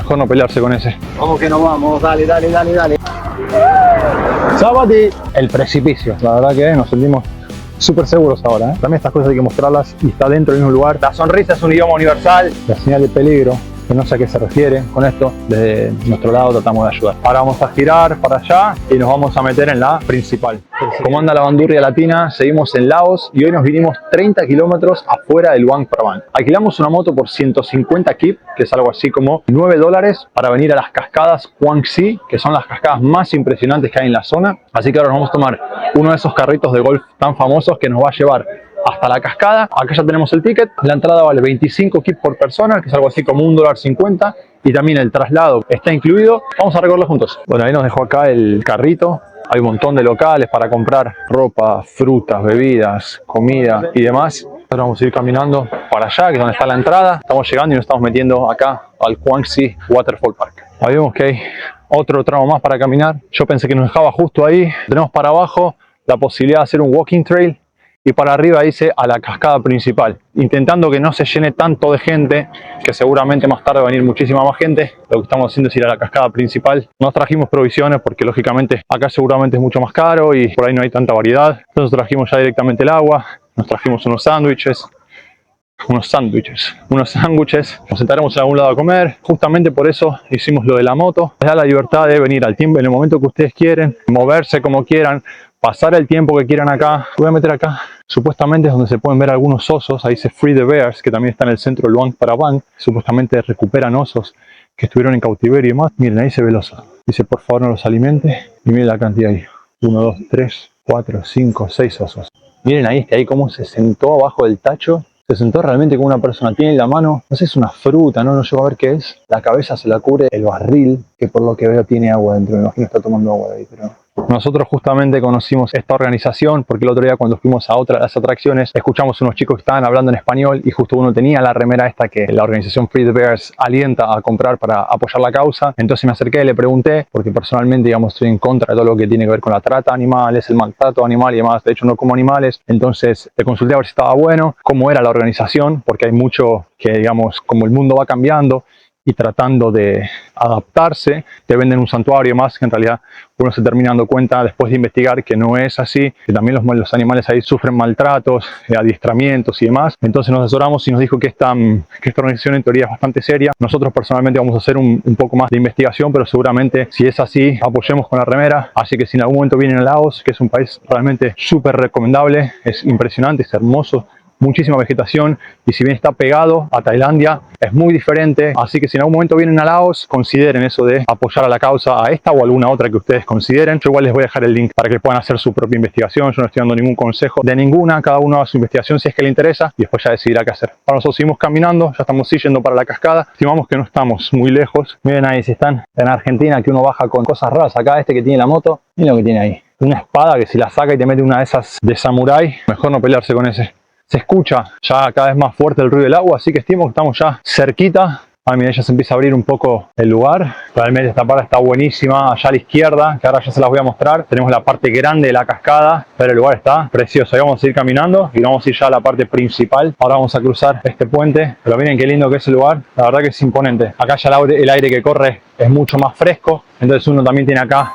Mejor no pelearse con ese. Vamos que nos vamos, dale. Sabati, el precipicio. La verdad que nos sentimos súper seguros ahora, También estas cosas hay que mostrarlas y está dentro del mismo lugar. La sonrisa es un idioma universal. La señal de peligro, que no sé a qué se refiere con esto, desde nuestro lado tratamos de ayudar. Ahora vamos a girar para allá y nos vamos a meter en la principal. Como anda la bandurria latina, seguimos en Laos y hoy nos vinimos 30 kilómetros afuera del Luang Prabang. Alquilamos una moto por 150 kip, que es algo así como $9, para venir a las cascadas Huang Si, que son las cascadas más impresionantes que hay en la zona. Así que ahora nos vamos a tomar uno de esos carritos de golf tan famosos que nos va a llevar hasta la cascada. Acá ya tenemos el ticket. La entrada vale 25 kip por persona, que es algo así como $1.50, y también el traslado está incluido. Vamos a recorrerlo juntos. Bueno, ahí nos dejó acá el carrito. Hay un montón de locales para comprar ropa, frutas, bebidas, comida y demás. Ahora vamos a ir caminando para allá, que es donde está la entrada. Estamos llegando y nos estamos metiendo acá al Huang Si Waterfall Park. Ahí vemos que hay otro tramo más para caminar. Yo pensé que nos dejaba justo ahí. Tenemos para abajo la posibilidad de hacer un walking trail y para arriba dice a la cascada principal, intentando que no se llene tanto de gente, que seguramente más tarde va a venir muchísima más gente. Lo que estamos haciendo es ir a la cascada principal. Nos trajimos provisiones porque lógicamente acá seguramente es mucho más caro y por ahí no hay tanta variedad. Entonces trajimos ya directamente el agua, nos trajimos unos sándwiches. Nos sentaremos en algún lado a comer. Justamente por eso hicimos lo de la moto. Les da la libertad de venir al tiempo, en el momento que ustedes quieren, moverse como quieran, pasar el tiempo que quieran acá. Voy a meter acá. Supuestamente es donde se pueden ver algunos osos. Ahí dice Free the Bears, que también está en el centro del Luang Prabang. Supuestamente recuperan osos que estuvieron en cautiverio y demás. Miren, ahí se ve el oso. Dice, por favor, no los alimente. Y miren la cantidad ahí. 1, 2, 3, 4, 5, 6 osos. Miren ahí, ahí cómo se sentó abajo del tacho. Se sentó realmente como una persona. Tiene en la mano, no sé, es una fruta, no llego a ver qué es. La cabeza se la cubre el barril, que por lo que veo tiene agua dentro. Me imagino que está tomando agua de ahí, pero... Nosotros justamente conocimos esta organización porque el otro día cuando fuimos a otra de las atracciones escuchamos unos chicos que estaban hablando en español y justo uno tenía la remera esta que la organización Free the Bears alienta a comprar para apoyar la causa. Entonces me acerqué y le pregunté, porque personalmente digamos estoy en contra de todo lo que tiene que ver con la trata de animales, el maltrato animal y demás. De hecho no como animales. Entonces le consulté a ver si estaba bueno, cómo era la organización, porque hay mucho que digamos como el mundo va cambiando y tratando de adaptarse, te venden un santuario y más, que en realidad uno se termina dando cuenta después de investigar que no es así, que también los animales ahí sufren maltratos, adiestramientos y demás. Entonces nos asesoramos y nos dijo que esta organización en teoría es bastante seria. Nosotros personalmente vamos a hacer un poco más de investigación, pero seguramente si es así, apoyemos con la remera. Así que si en algún momento vienen a Laos, que es un país realmente súper recomendable, es impresionante, es hermoso, muchísima vegetación y si bien está pegado a Tailandia es muy diferente, así que si en algún momento vienen a Laos consideren eso de apoyar a la causa, a esta o alguna otra que ustedes consideren. Yo igual les voy a dejar el link para que puedan hacer su propia investigación. Yo no estoy dando ningún consejo de ninguna, cada uno haga su investigación si es que le interesa y después ya decidirá qué hacer. Para nosotros seguimos caminando, ya estamos yendo para la cascada, estimamos que no estamos muy lejos. Miren ahí, si están en Argentina que uno baja con cosas raras, acá este que tiene la moto, miren lo que tiene ahí, una espada que si la saca y te mete una de esas de samurái, mejor no pelearse con ese. Se escucha ya cada vez más fuerte el ruido del agua, así que estimo que estamos ya cerquita. Mira, ya se empieza a abrir un poco el lugar. Realmente esta parte está buenísima. Allá a la izquierda, que ahora ya se las voy a mostrar, tenemos la parte grande de la cascada, pero el lugar está precioso. Ahí vamos a ir caminando y vamos a ir ya a la parte principal. Ahora vamos a cruzar este puente, pero miren qué lindo que es el lugar. La verdad que es imponente. Acá ya el aire que corre es mucho más fresco, entonces uno también tiene acá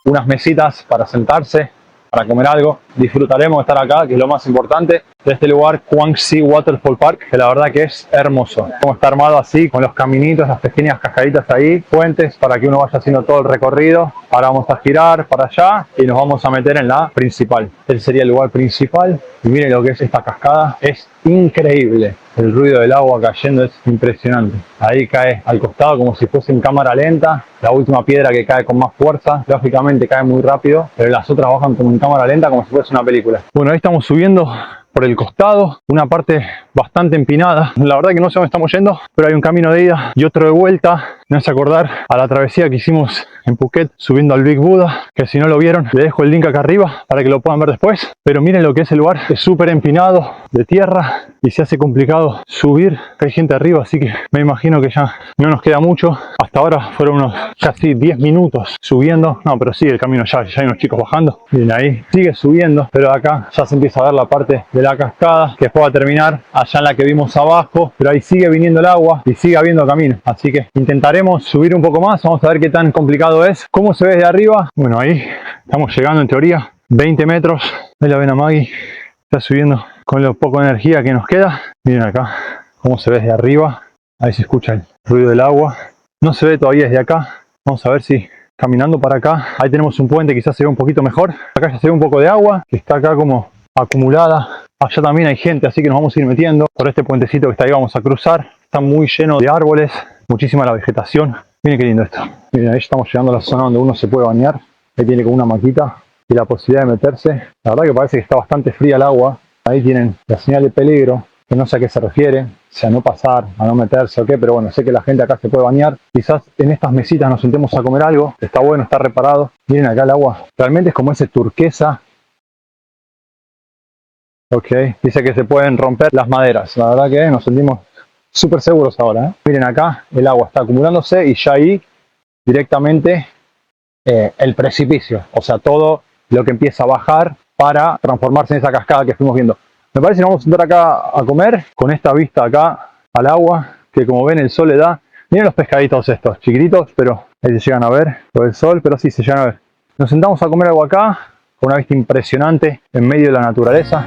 unas mesitas para sentarse, para comer algo. Disfrutaremos de estar acá, que es lo más importante, de este lugar, Huang Si Waterfall Park, que la verdad que es hermoso. Como está armado así, con los caminitos, las pequeñas cascaditas ahí, puentes para que uno vaya haciendo todo el recorrido. Ahora vamos a girar para allá y nos vamos a meter en la principal. Este sería el lugar principal y miren lo que es esta cascada, es increíble. El ruido del agua cayendo es impresionante. Ahí cae al costado como si fuese en cámara lenta. La última piedra que cae con más fuerza, lógicamente cae muy rápido, pero las otras bajan como en cámara lenta, como si fuese una película. Bueno, ahí estamos subiendo por el costado, una parte bastante empinada. La verdad que no sé dónde estamos yendo, pero hay un camino de ida y otro de vuelta. Me hace acordar a la travesía que hicimos en Phuket subiendo al Big Buddha, que si no lo vieron, le dejo el link acá arriba para que lo puedan ver después. Pero miren lo que es el lugar, es súper empinado, de tierra, y se hace complicado subir. Hay gente arriba, así que me imagino que ya no nos queda mucho. Hasta ahora fueron unos casi 10 minutos subiendo. No, pero sigue el camino, ya hay unos chicos bajando. Miren ahí, sigue subiendo, pero acá ya se empieza a ver la parte de la cascada, que después va a terminar allá en la que vimos abajo, pero ahí sigue viniendo el agua y sigue habiendo camino. Así que intentaremos Intentaremos subir un poco más, vamos a ver qué tan complicado es. ¿Cómo se ve desde arriba? Bueno, ahí estamos llegando en teoría 20 metros. Ahí la ven a Maggie, está subiendo con lo poco de energía que nos queda. Miren acá cómo se ve desde arriba. Ahí se escucha el ruido del agua. No se ve todavía desde acá. Vamos a ver si caminando para acá. Ahí tenemos un puente, quizás se ve un poquito mejor. Acá ya se ve un poco de agua que está acá como acumulada. Allá también hay gente, así que nos vamos a ir metiendo por este puentecito que está ahí. Vamos a cruzar. Está muy lleno de árboles, muchísima la vegetación. Miren qué lindo esto. Miren, ahí estamos llegando a la zona donde uno se puede bañar. Ahí tiene como una maquita y la posibilidad de meterse. La verdad que parece que está bastante fría el agua. Ahí tienen la señal de peligro, que no sé a qué se refiere, si a no pasar, a no meterse o qué, pero bueno, sé que la gente acá se puede bañar. Quizás en estas mesitas nos sentemos a comer algo. Está bueno, está reparado. Miren acá el agua. Realmente es como ese turquesa. Ok, dice que se pueden romper las maderas. La verdad que nos sentimos súper seguros ahora, ¿eh? Miren acá, el agua está acumulándose y ya ahí directamente el precipicio. O sea, todo lo que empieza a bajar para transformarse en esa cascada que fuimos viendo. Me parece que nos vamos a sentar acá a comer con esta vista acá al agua, que como ven el sol le da. Miren los pescaditos estos, chiquititos, pero ahí se llegan a ver por el sol, pero sí se llegan a ver. Nos sentamos a comer algo acá, con una vista impresionante en medio de la naturaleza.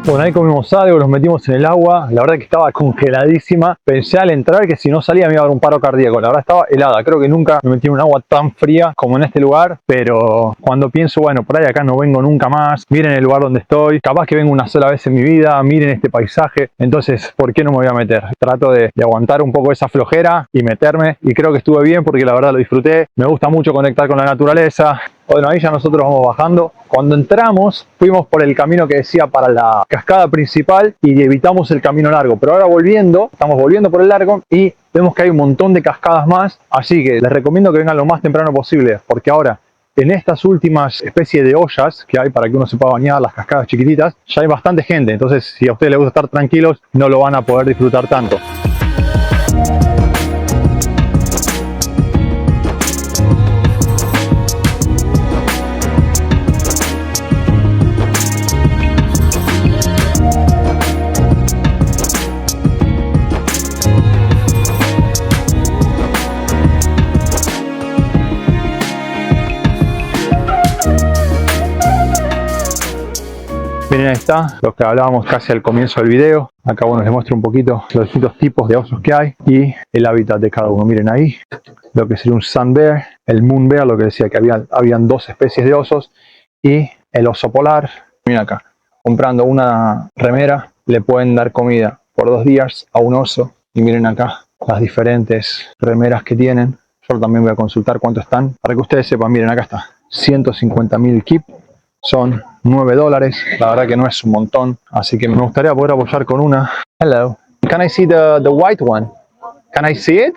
Bueno, ahí comimos algo, nos metimos en el agua. La verdad que estaba congeladísima. Pensé al entrar que si no salía me iba a dar un paro cardíaco. La verdad estaba helada. Creo que nunca me metí en un agua tan fría como en este lugar. Pero cuando pienso, bueno, por ahí acá no vengo nunca más. Miren el lugar donde estoy. Capaz que vengo una sola vez en mi vida. Miren este paisaje. Entonces, ¿por qué no me voy a meter? Trato de aguantar un poco esa flojera y meterme. Y creo que estuve bien porque la verdad lo disfruté. Me gusta mucho conectar con la naturaleza. Bueno, ahí ya nosotros vamos bajando. Cuando entramos, fuimos por el camino que decía para la cascada principal y evitamos el camino largo. Pero ahora estamos volviendo por el largo y vemos que hay un montón de cascadas más. Así que les recomiendo que vengan lo más temprano posible, porque ahora en estas últimas especies de ollas que hay para que uno se pueda bañar, las cascadas chiquititas, ya hay bastante gente. Entonces, si a ustedes les gusta estar tranquilos, no lo van a poder disfrutar tanto. Miren, ahí está, lo que hablábamos casi al comienzo del video. Acá bueno, les muestro un poquito los distintos tipos de osos que hay y el hábitat de cada uno. Miren ahí, lo que sería un sun bear, el moon bear, lo que decía que habían dos especies de osos, y el oso polar. Miren acá, comprando una remera le pueden dar comida por 2 días a un oso. Y miren acá las diferentes remeras que tienen. Yo también voy a consultar cuánto están para que ustedes sepan. Miren, acá está, 150.000 kip. Son $9, la verdad que no es un montón, así que me gustaría poder apoyar con una. Hello, can I see the white one? Can I see it?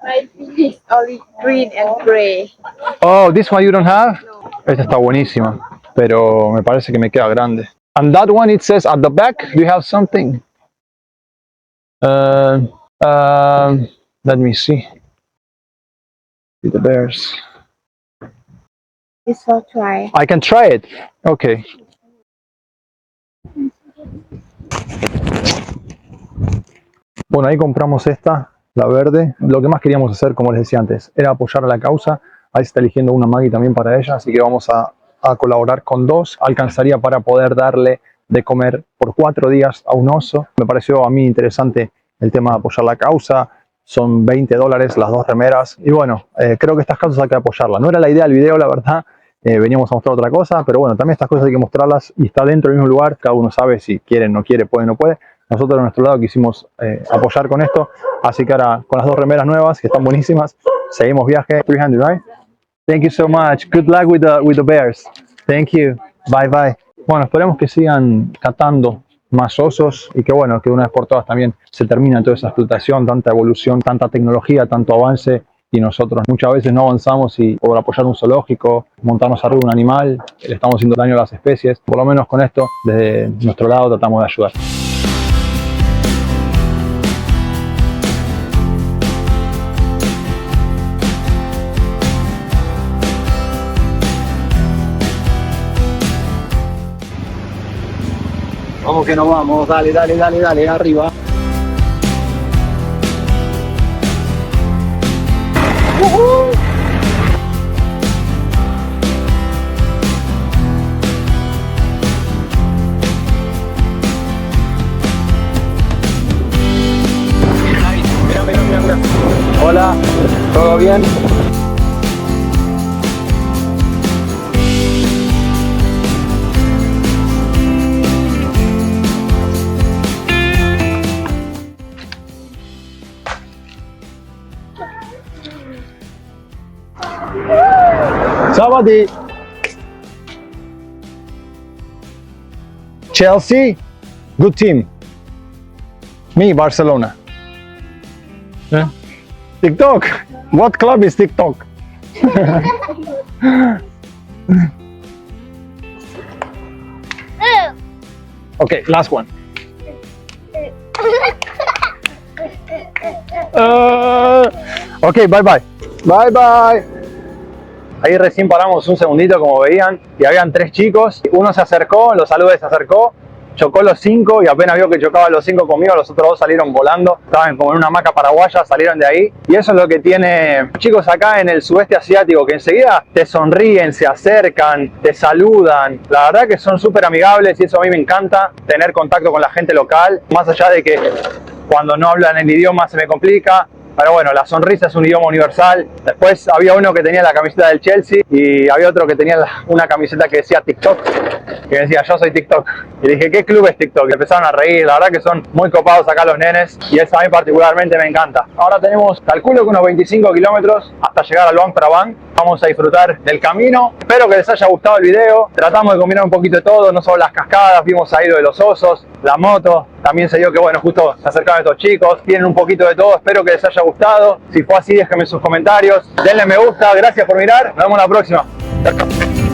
I think it's only green and gray. Oh, this one you don't have? No. Esta está buenísima, pero me parece que me queda grande. And that one, it says at the back, do you have something? Let me see. The bears. It's for try. I can try it. Okay. Bueno, ahí compramos esta, la verde. Lo que más queríamos hacer, como les decía antes, era apoyar a la causa. Ahí se está eligiendo una Maggie también para ella, así que vamos a colaborar con 2. Alcanzaría para poder darle de comer por 4 días a un oso. Me pareció a mí interesante el tema de apoyar la causa. son $20 las 2 remeras. Y bueno, creo que estas causas hay que apoyarlas. No era la idea del video, la verdad. Veníamos a mostrar otra cosa, pero bueno, también estas cosas hay que mostrarlas y está dentro del mismo lugar. Cada uno sabe si quiere, no quiere, puede, no puede. Nosotros de nuestro lado quisimos apoyar con esto. Así que ahora con las 2 remeras nuevas, que están buenísimas, seguimos viaje. 300, right? Thank you so much. Good luck with the bears. Thank you. Bye bye. Bueno, esperemos que sigan catando más osos y que bueno, que de una vez por todas también se termine toda esa explotación, tanta evolución, tanta tecnología, tanto avance y nosotros muchas veces no avanzamos y por apoyar un zoológico, montarnos arriba de un animal, le estamos haciendo daño a las especies. Por lo menos con esto, desde nuestro lado tratamos de ayudar. Vamos que nos vamos, dale, dale, dale, dale, arriba. Mira, mira, mira, mira. Hola, ¿todo bien? Sabadi. Chelsea, good team. Me, Barcelona. TikTok. What club is TikTok? Okay, last one. Okay, bye bye. Bye bye. Ahí recién paramos un segundito, como veían, y habían 3 chicos. Uno se acercó, los saludé, se acercó, chocó los 5 y apenas vio que chocaban los 5 conmigo, los otros 2 salieron volando. Estaban como en una hamaca paraguaya, salieron de ahí. Y eso es lo que tiene chicos acá en el sudeste asiático, que enseguida te sonríen, se acercan, te saludan. La verdad que son súper amigables y eso a mí me encanta, tener contacto con la gente local. Más allá de que cuando no hablan el idioma se me complica. Pero bueno, la sonrisa es un idioma universal. Después había uno que tenía la camiseta del Chelsea y había otro que tenía una camiseta que decía TikTok, que decía yo soy TikTok. Y dije, ¿qué club es TikTok? Y empezaron a reír. La verdad que son muy copados acá los nenes y eso a mí particularmente me encanta. Ahora tenemos, calculo que unos 25 kilómetros hasta llegar al Luang Prabang. Vamos a disfrutar del camino. Espero que les haya gustado el video. Tratamos de combinar un poquito de todo, no solo las cascadas, vimos ahí lo de los osos, la moto. También se dio que bueno, justo se acercaron estos chicos, tienen un poquito de todo. Espero que les haya gustado. Si fue así, déjenme sus comentarios, denle me gusta, gracias por mirar, nos vemos la próxima. Chao, chao.